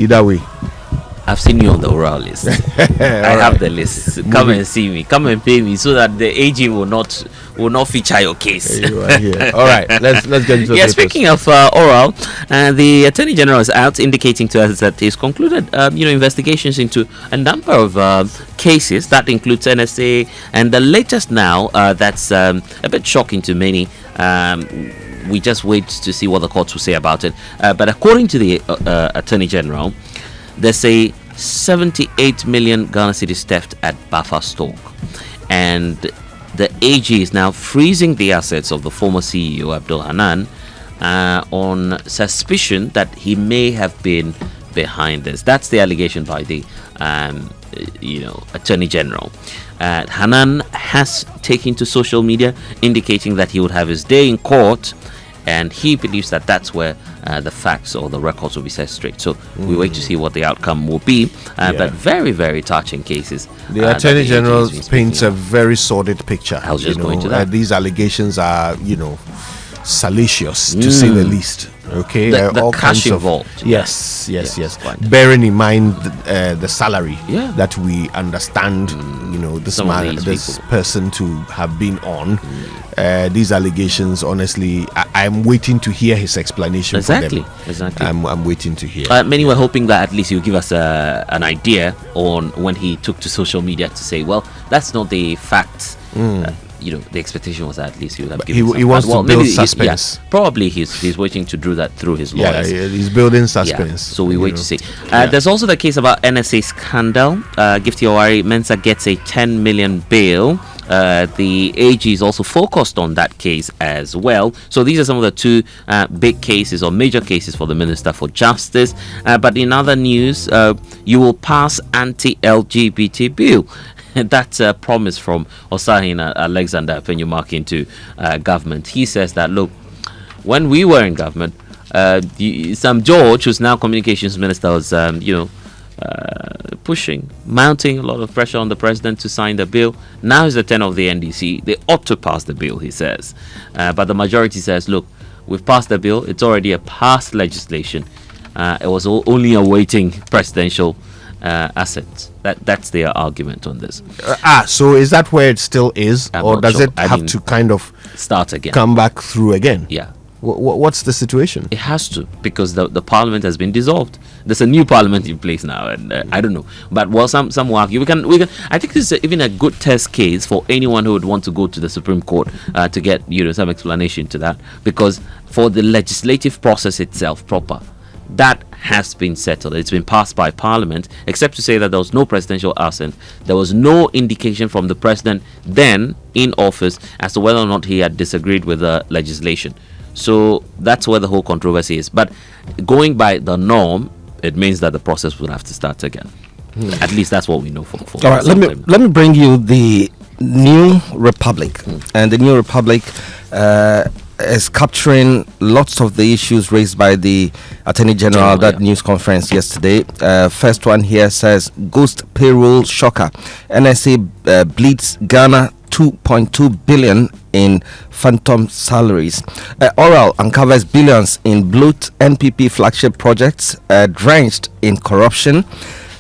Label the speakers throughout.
Speaker 1: Either way.
Speaker 2: I've seen you on the oral list. I have the list. Come and see me. Come and pay me so that the AG will not feature your case.
Speaker 1: You are here. All right, let's get into the papers.
Speaker 2: Speaking of oral, the Attorney General is out indicating to us that he's concluded investigations into a number of cases that includes NSA, and the latest now that's a bit shocking to many. We just wait to see what the courts will say about it. But according to the Attorney General, there's a 78 million Ghana cedis theft at Buffer Stock, and the AG is now freezing the assets of the former CEO Abdul Hanan on suspicion that he may have been behind this. That's the allegation by the Attorney General. Hanan has taken to social media indicating that he would have his day in court, and he believes that that's where the facts or the records will be set straight. So we wait to see what the outcome will be. But very, very touching cases.
Speaker 1: The Attorney General paints a very sordid picture.
Speaker 2: I was just going to that.
Speaker 1: These allegations are, salacious to say the least. Okay,
Speaker 2: the
Speaker 1: all
Speaker 2: cash
Speaker 1: kinds of
Speaker 2: involved.
Speaker 1: Yes.
Speaker 2: Quite.
Speaker 1: Bearing in mind the salary
Speaker 2: Yeah.
Speaker 1: that we understand, this person to have been on. These allegations, honestly, I'm waiting to hear his explanation.
Speaker 2: Exactly.
Speaker 1: I'm waiting to hear.
Speaker 2: Many were hoping that at least he'll give us an idea on when he took to social media to say, well, that's not the facts. The expectation was that at least he would have given.
Speaker 1: He wants to build suspense.
Speaker 2: Probably he's waiting to do that through his lawyers.
Speaker 1: Yeah, he's building suspense.
Speaker 2: So we wait to see. There's also the case about NSA scandal. Gifty Owari, Mensa gets a 10 million bail. The AG is also focused on that case as well. So these are some of the two big cases or major cases for the Minister for Justice. But in other news, you will pass anti-LGBT bill. That's a promise from Osahin Alexander Penyumak into government. He says that, look, when we were in government, Sam George, who's now communications minister, was mounting a lot of pressure on the president to sign the bill. Now is the turn of the NDC. They ought to pass the bill, he says. But the majority says, look, we've passed the bill. It's already a passed legislation. It was only awaiting presidential assets. That's their argument on this.
Speaker 1: So is that where it still is, or does it have to kind of
Speaker 2: start again,
Speaker 1: come back through again?
Speaker 2: Yeah.
Speaker 1: What's the situation?
Speaker 2: It has to, because the parliament has been dissolved. There's a new parliament in place now, and I don't know. But some will argue we can. I think this is even a good test case for anyone who would want to go to the Supreme Court to get some explanation to that, because for the legislative process itself proper, that has been settled. It's been passed by Parliament, except to say that there was no presidential assent. There was no indication from the president then in office as to whether or not he had disagreed with the legislation. So that's where the whole controversy is. But going by the norm, it means that the process will have to start again. At least that's what we know for
Speaker 3: all right, let me bring you the New Republic. And the New Republic is capturing lots of the issues raised by the Attorney General at that news conference yesterday. First one here says, Ghost Payroll Shocker. NSA bleeds Ghana 2.2 billion in phantom salaries. Oral uncovers billions in bloat NPP flagship projects drenched in corruption.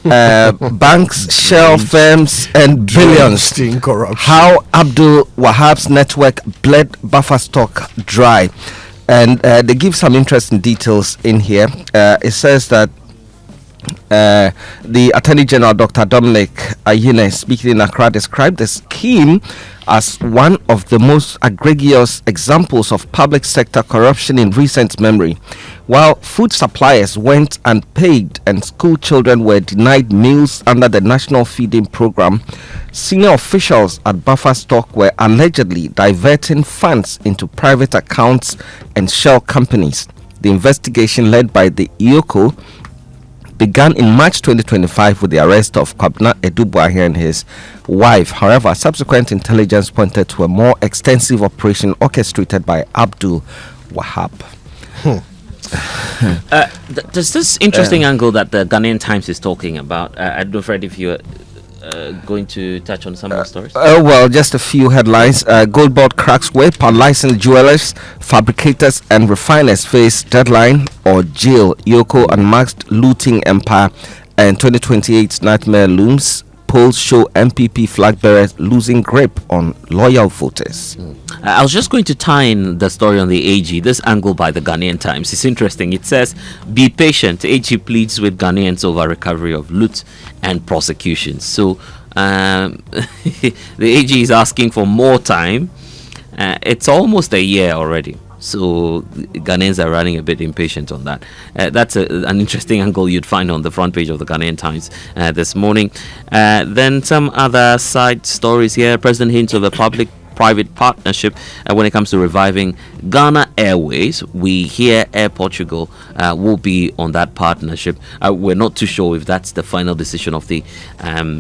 Speaker 3: Banks, shell firms, and billions.
Speaker 1: In corruption.
Speaker 3: How Abdul Wahab's network bled buffer stock dry. And they give some interesting details in here. It says that the Attorney General, Dr. Dominic Ayine, speaking in Accra, described the scheme as one of the most egregious examples of public sector corruption in recent memory. While food suppliers went unpaid and school children were denied meals under the National Feeding Program, senior officials at Buffer Stock were allegedly diverting funds into private accounts and shell companies. The investigation, led by the IOCO, began in March 2025 with the arrest of Kwabena Edubuahi and his wife. However, subsequent intelligence pointed to a more extensive operation orchestrated by Abdul Wahab.
Speaker 2: There's this interesting angle that the Ghanaian Times is talking about. I don't know, Fred, if you going to touch on some more stories?
Speaker 3: Well, just a few headlines. Gold board cracks whip. Unlicensed jewelers, fabricators, and refiners face deadline or jail. Yoko unmasked looting empire, and 2028 nightmare looms. Polls show MPP flag bearers losing grip on loyal voters.
Speaker 2: I was just going to tie in the story on the AG. This angle by the Ghanaian Times is interesting. It says, "Be patient. AG pleads with Ghanaians over recovery of loot and prosecutions." So the AG is asking for more time. It's almost a year already. So Ghanaians are running a bit impatient on that. That's an interesting angle you'd find on the front page of the Ghanaian Times this morning. Then some other side stories here. President hints of a public-private partnership when it comes to reviving Ghana Airways. We hear Air Portugal will be on that partnership. We're not too sure if that's the final decision of the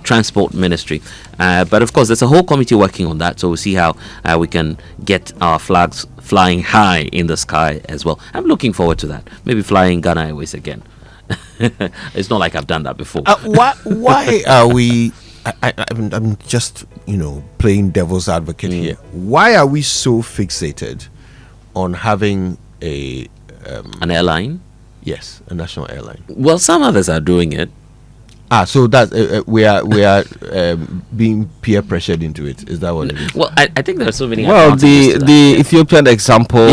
Speaker 2: Transport Ministry. But of course, there's a whole committee working on that. So we'll see how we can get our flags flying high in the sky as well. I'm looking forward to that. Maybe flying Ghana Airways again. It's not like I've done that before.
Speaker 1: Why are we? I'm just playing devil's advocate here. Why are we so fixated on having
Speaker 2: an airline?
Speaker 1: Yes, a national airline.
Speaker 2: Well, some others are doing it.
Speaker 1: So that we are being peer pressured into it. Is that what it is?
Speaker 2: Well, I think there are so many.
Speaker 3: Well, the Ethiopian example,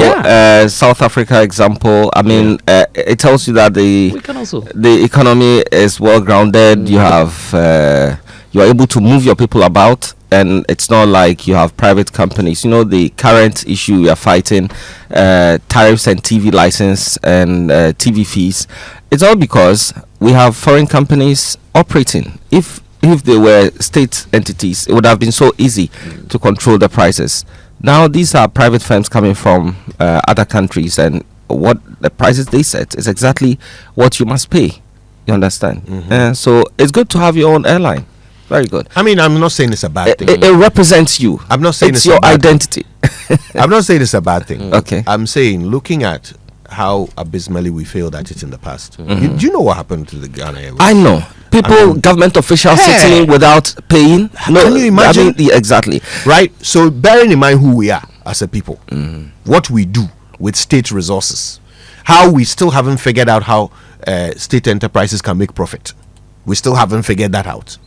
Speaker 3: South Africa example. I mean, it tells you that the economy is well grounded. You have you are able to move your people about, and it's not like you have private companies. The current issue we are fighting, tariffs and TV license and TV fees. It's all because we have foreign companies operating. If they were state entities, it would have been so easy to control the prices. Now these are private firms coming from other countries, and what the prices they set is exactly what you must pay. You understand? So it's good to have your own airline. Very good.
Speaker 1: I mean, I'm not saying it's a bad thing.
Speaker 3: It represents you.
Speaker 1: I'm not saying
Speaker 3: it's your identity.
Speaker 1: I'm not saying it's a bad thing.
Speaker 3: Okay.
Speaker 1: I'm saying, looking at how abysmally we failed at it in the past. Do you know what happened to the Ghana Airways?
Speaker 3: I know. People, government officials sitting without paying. No,
Speaker 1: can you imagine?
Speaker 3: Exactly.
Speaker 1: Right? So bearing in mind who we are as a people, what we do with state resources, how we still haven't figured out how state enterprises can make profit. We still haven't figured that out.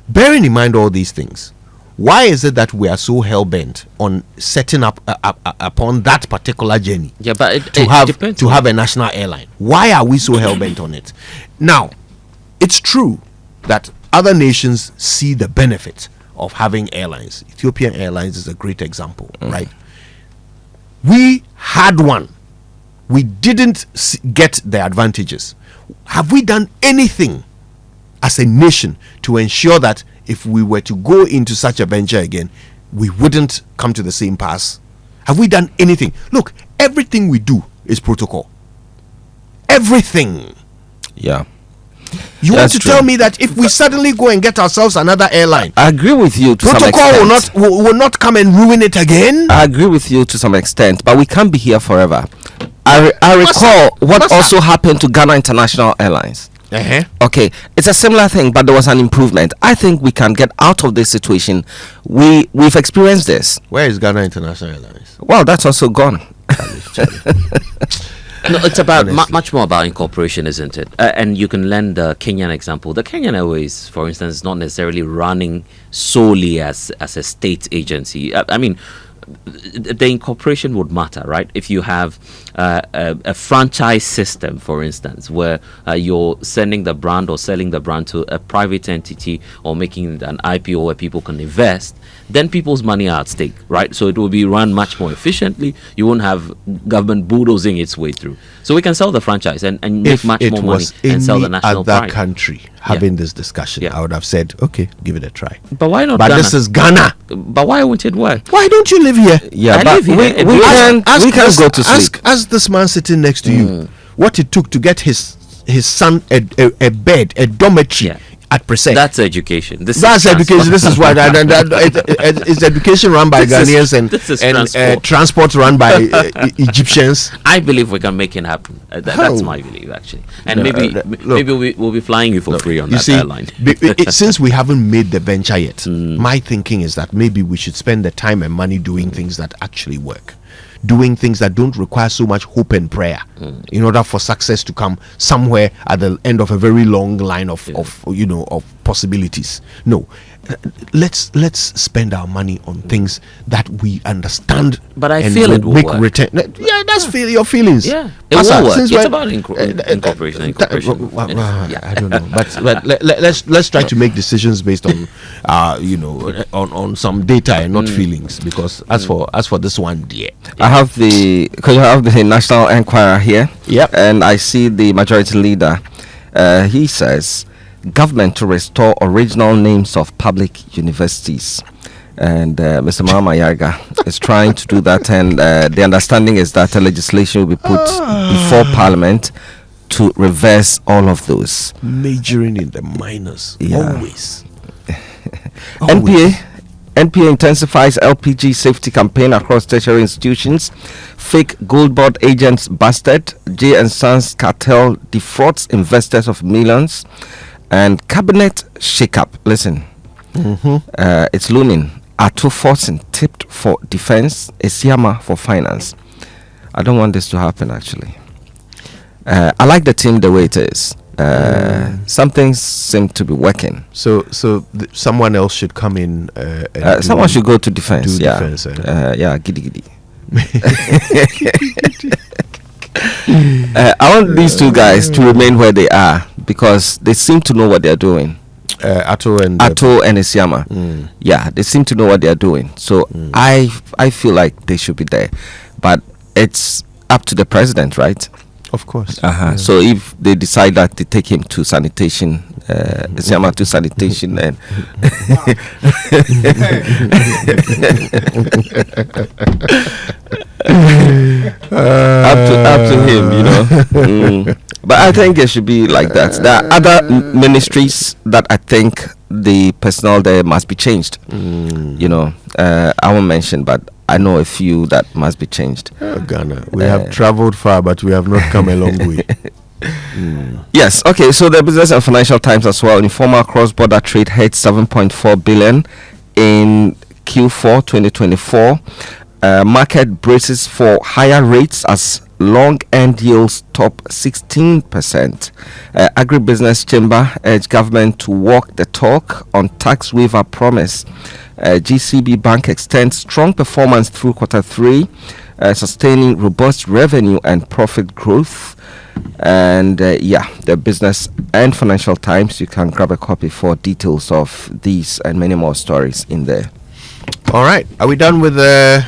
Speaker 1: Bearing in mind all these things, why is it that we are so hell-bent on setting up upon that particular journey?
Speaker 2: Yeah, but it depends
Speaker 1: to have a national airline. Why are we so hell-bent on it? Now, it's true that other nations see the benefit of having airlines. Ethiopian Airlines is a great example, right? We had one. We didn't get the advantages. Have we done anything as a nation to ensure that if we were to go into such a venture again, we wouldn't come to the same pass? Have we done anything? Look, everything we do is protocol. Everything.
Speaker 3: Yeah.
Speaker 1: You want to tell me that if we suddenly go and get ourselves another airline,
Speaker 3: I agree with you to some
Speaker 1: protocol
Speaker 3: extent.
Speaker 1: will not come and ruin it again?
Speaker 3: I agree with you to some extent, but we can't be here forever. I recall what also happened to Ghana International Airlines. Okay, it's a similar thing, but there was an improvement. I think we can get out of this situation. We've experienced this.
Speaker 1: Where is Ghana International Airlines?
Speaker 3: Well, that's also gone.
Speaker 2: No, it's about much more about incorporation, isn't it? And you can lend the Kenyan example. The Kenyan Airways, for instance, is not necessarily running solely as a state agency. I mean, the incorporation would matter, right? If you have a franchise system, for instance, where you're sending the brand or selling the brand to a private entity or making it an IPO where people can invest, then people's money are at stake, right? So it will be run much more efficiently. You won't have government bulldozing its way through. So we can sell the franchise and make much more money and sell the national
Speaker 1: pride. If it was other country having this discussion, I would have said, okay, give it a try.
Speaker 2: But why not
Speaker 1: But
Speaker 2: Ghana?
Speaker 1: This is Ghana.
Speaker 2: But why won't it work?
Speaker 1: Why don't you live here?
Speaker 3: Yeah,
Speaker 2: I
Speaker 3: but
Speaker 2: live here.
Speaker 3: we can go to sleep.
Speaker 1: Ask this man sitting next to you what it took to get his son a bed, a dormitory at present.
Speaker 2: That's education.
Speaker 1: That's education. This is what it's education run by Ghanaians and transport run by Egyptians.
Speaker 2: I believe we can make it happen. That's my belief, actually. And maybe we'll be flying you for free on that airline.
Speaker 1: Since we haven't made the venture yet, my thinking is that maybe we should spend the time and money doing things that actually work. Doing things that don't require so much hope and prayer in order for success to come somewhere at the end of a very long line of possibilities. No, let's spend our money on things that we understand.
Speaker 2: But I feel it will
Speaker 1: make
Speaker 2: work.
Speaker 1: Return. Yeah, that's your feelings.
Speaker 2: Yeah, it will work. It's about incorporation.
Speaker 1: I don't know, but let's try to make decisions based on on some data and not feelings. Because as for this one,
Speaker 3: I have the National Enquirer here.
Speaker 1: Yep.
Speaker 3: And I see the majority leader. He says, government to restore original names of public universities. And Mr. Mama Yaga is trying to do that. And the understanding is that legislation will be put before Parliament to reverse all of those.
Speaker 1: Majoring in the minors.
Speaker 3: Yeah.
Speaker 1: Always.
Speaker 3: NPA intensifies LPG safety campaign across tertiary institutions. Fake gold board agents busted. J & Sons cartel defrauds investors of millions. And cabinet shakeup. Listen, it's looming. Ato Fortune tipped for defense. Esiama for finance. I don't want this to happen, actually. I like the team the way it is. Some things seem to be working.
Speaker 1: So someone else should come in.
Speaker 3: Someone should go to defense.
Speaker 1: Defense,
Speaker 3: giddy. I want these two guys to remain where they are because they seem to know what they are doing.
Speaker 1: Ato and
Speaker 3: Esiama. Yeah, they seem to know what they are doing. So I feel like they should be there, but it's up to the president, right?
Speaker 1: Of course.
Speaker 3: So if they decide that they take him to sanitation, Esiama to sanitation, and up to him, But I think it should be like that. There are other ministries that I think the personnel there must be changed. I won't mention, but I know a few that must be changed.
Speaker 1: Ghana, we have traveled far, but we have not come a long way.
Speaker 3: Yes, okay, so the Business and Financial Times as well. Informal cross-border trade hit 7.4 billion in Q4 2024. Market braces for higher rates as long-end yields top 16%. Agribusiness Chamber urged government to walk the talk on tax waiver promise. GCB Bank extends strong performance through Q3, sustaining robust revenue and profit growth. And the Business and Financial Times, you can grab a copy for details of these and many more stories in there.
Speaker 1: All right, are we done with the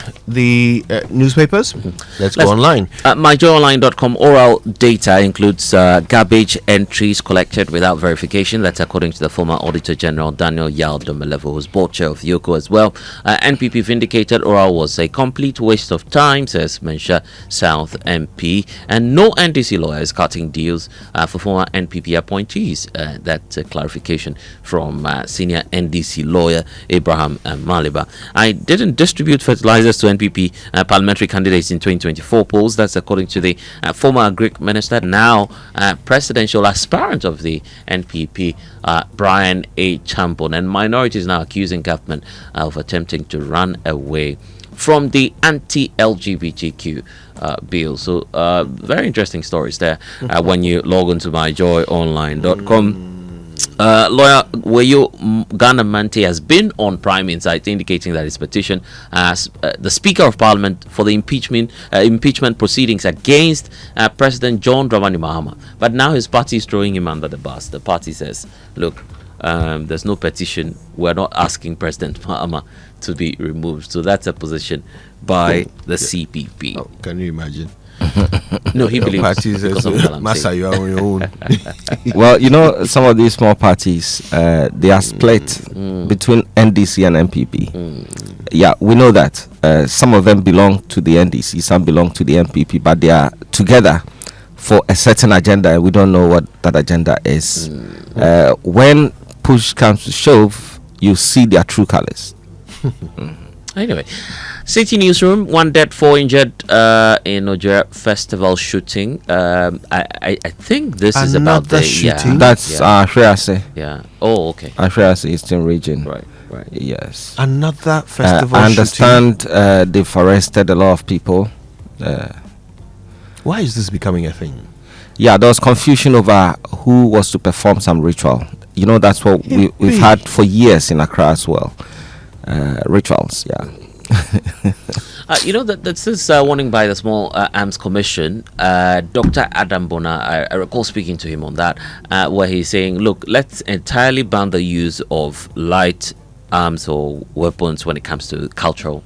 Speaker 1: newspapers? Let's go online.
Speaker 2: MyJoyOnline.com oral data includes garbage entries collected without verification. That's according to the former Auditor General Daniel Yaldomelevo, who's board chair of YOCO as well. NPP vindicated oral was a complete waste of time, says Mensa South MP, and no NDC lawyer is cutting deals for former NPP appointees. That's a clarification from senior NDC lawyer Abraham Maliba. I didn't distribute fertilizers to NPP parliamentary candidates in 2024 polls. That's according to the former Agric Minister, now presidential aspirant of the NPP, Brian A. Champon. And minorities now accusing government of attempting to run away from the anti-LGBTQ bill. So very interesting stories there when you log on to myjoyonline.com. Lawyer Weyo Ghana Mante has been on Prime Insight, indicating that his petition as the Speaker of Parliament for the impeachment proceedings against President John Dramani Mahama. But now his party is throwing him under the bus. The party says, look, there's no petition. We're not asking President Mahama to be removed. So that's a position by the CPP.
Speaker 1: Oh, can you imagine?
Speaker 2: No, he believes because of what I'm saying.
Speaker 1: You are on your own.
Speaker 3: Well, some of these small parties, they are split between NDC and MPP. Yeah, we know that. Some of them belong to the NDC, some belong to the MPP, but they are together for a certain agenda, and we don't know what that agenda is. When push comes to shove, you see their true colors.
Speaker 2: Anyway, City Newsroom, 1 dead, 4 injured in Nigeria festival shooting. I think this is about
Speaker 1: Another
Speaker 2: the
Speaker 1: shooting?
Speaker 3: That's Ashrease.
Speaker 2: yeah. Oh, okay.
Speaker 3: Ashrease Eastern region.
Speaker 2: Right.
Speaker 3: Yes.
Speaker 1: Another festival
Speaker 3: I understand they've arrested a lot of people.
Speaker 1: Why is this becoming a thing?
Speaker 3: Yeah, there was confusion over who was to perform some ritual. You know, that's what we've had for years in Accra as well. Rituals, yeah.
Speaker 2: That's this warning by the Small Arms Commission. Dr. Adam Bona, I recall speaking to him on that, where he's saying, look, let's entirely ban the use of light arms or weapons when it comes to cultural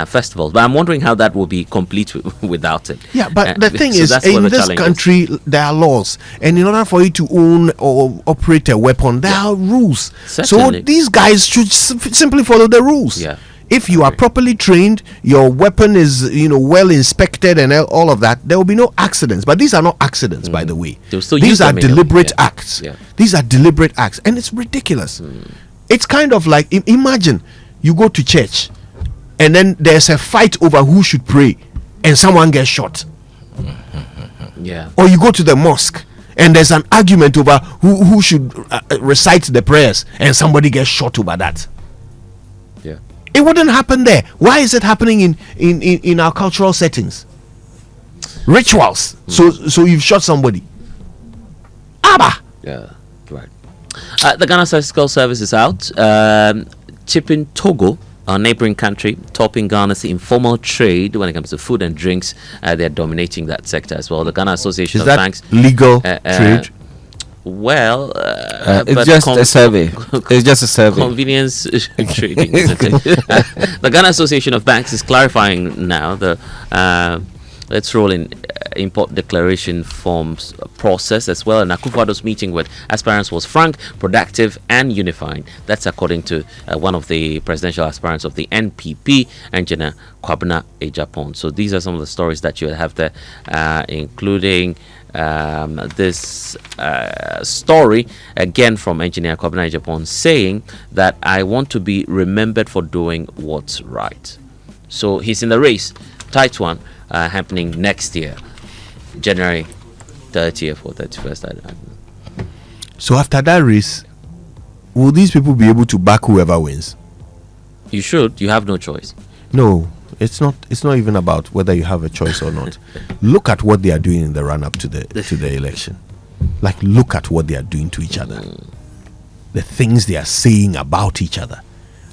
Speaker 2: festivals. But I'm wondering how that will be complete without it.
Speaker 1: Yeah, but the thing
Speaker 2: so
Speaker 1: is,
Speaker 2: that's where
Speaker 1: in
Speaker 2: the
Speaker 1: this
Speaker 2: challenge is.
Speaker 1: country, there are laws. And in order for you to own or operate a weapon, there are rules.
Speaker 2: Certainly.
Speaker 1: So these guys should simply follow the rules.
Speaker 2: Yeah.
Speaker 1: If you are properly trained, your weapon is, well inspected and all of that, there will be no accidents. But these are not accidents, by the way.
Speaker 2: They'll still
Speaker 1: These
Speaker 2: use
Speaker 1: are
Speaker 2: them in
Speaker 1: deliberate
Speaker 2: yeah.
Speaker 1: acts.
Speaker 2: Yeah.
Speaker 1: These are deliberate acts. And it's ridiculous. It's kind of like, imagine you go to church and then there's a fight over who should pray and someone gets shot.
Speaker 2: Yeah.
Speaker 1: Or you go to the mosque and there's an argument over who should recite the prayers and somebody gets shot over that.
Speaker 2: Yeah.
Speaker 1: It wouldn't happen there. Why is it happening in our cultural settings? Rituals. So you've shot somebody. Abba.
Speaker 2: Yeah. Right. The Ghana Statistical Service is out. Tipping Togo, our neighboring country, topping Ghana's informal trade when it comes to food and drinks. They're dominating that sector as well. The Ghana Association
Speaker 1: Is
Speaker 2: of
Speaker 1: that
Speaker 2: Banks.
Speaker 1: legal trade?
Speaker 2: Well,
Speaker 3: it's
Speaker 2: but
Speaker 3: just a survey. It's just a survey.
Speaker 2: Convenience trading, isn't it? The Ghana Association of Banks is clarifying now the let's roll in import declaration forms process as well. And Akufo-Addo's meeting with aspirants was frank, productive, and unifying. That's according to one of the presidential aspirants of the NPP, Engineer Kwabena Ejapon. So these are some of the stories that you will have there, including this story again from Engineer Kwabena Ejapon saying that I want to be remembered for doing what's right. So he's in the race, tight one, happening next year, January 30th or 31st. I don't know.
Speaker 1: So after that race, will these people be able to back whoever wins?
Speaker 2: You should. You have no choice.
Speaker 1: No, it's not even about whether you have a choice or not. Look at what they are doing in the run up to the election. Like, look at what they are doing to each other. The things they are saying about each other.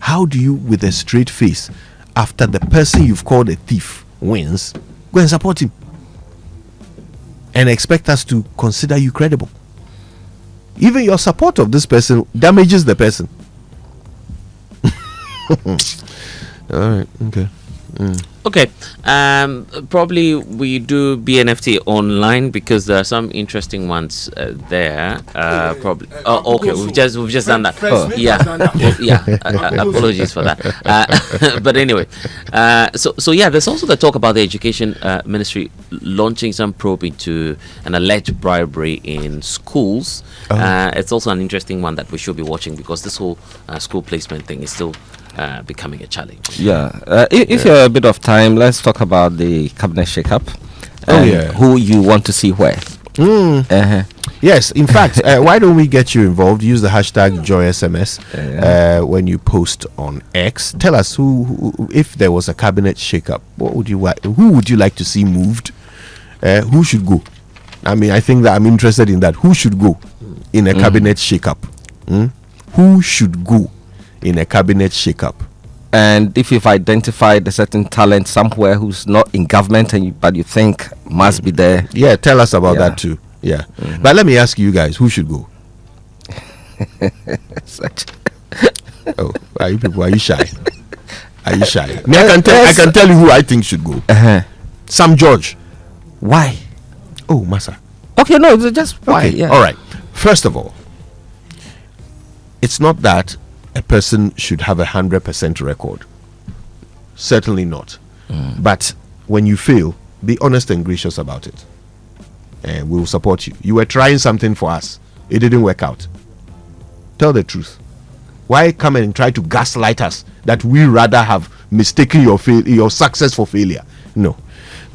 Speaker 1: How do you, with a straight face, after the person you've called a thief wins, go and support him and expect us to consider you credible? Even your support of this person damages the person. All right. Okay.
Speaker 2: Okay. Probably we do BNFT online because there are some interesting ones there. Probably. Oh, okay. We've just done that. Apologies for that. But anyway, so yeah, there's also the talk about the Education Ministry launching some probe into an alleged bribery in schools. It's also an interesting one that we should be watching because this whole school placement thing is still becoming a challenge.
Speaker 3: If you have a bit of time, let's talk about the cabinet shake-up. Who you want to see where?
Speaker 1: Yes, in fact, why don't we get you involved? Use the hashtag JoySMS when you post on X. Tell us who if there was a cabinet shake-up, who would you like to see moved? Who should go? I mean, I think that I'm interested in that. Who should go in a cabinet shake-up? Who should go in a cabinet shake-up?
Speaker 3: And if you've identified a certain talent somewhere who's not in government but you think must be there,
Speaker 1: tell us about that too. But let me ask you guys, who should go? Are you shy? Are you shy? I can tell you who I think should go. Sam George.
Speaker 3: Why?
Speaker 1: Oh, Massa.
Speaker 3: Okay, no, just why?
Speaker 1: Okay. All right. First of all, it's not that a person should have 100% record. Certainly not. But when you fail, be honest and gracious about it, and we will support you. You were trying something for us, it didn't work out, Tell the truth. Why come and try to gaslight us that we rather have mistaken your success for failure? No.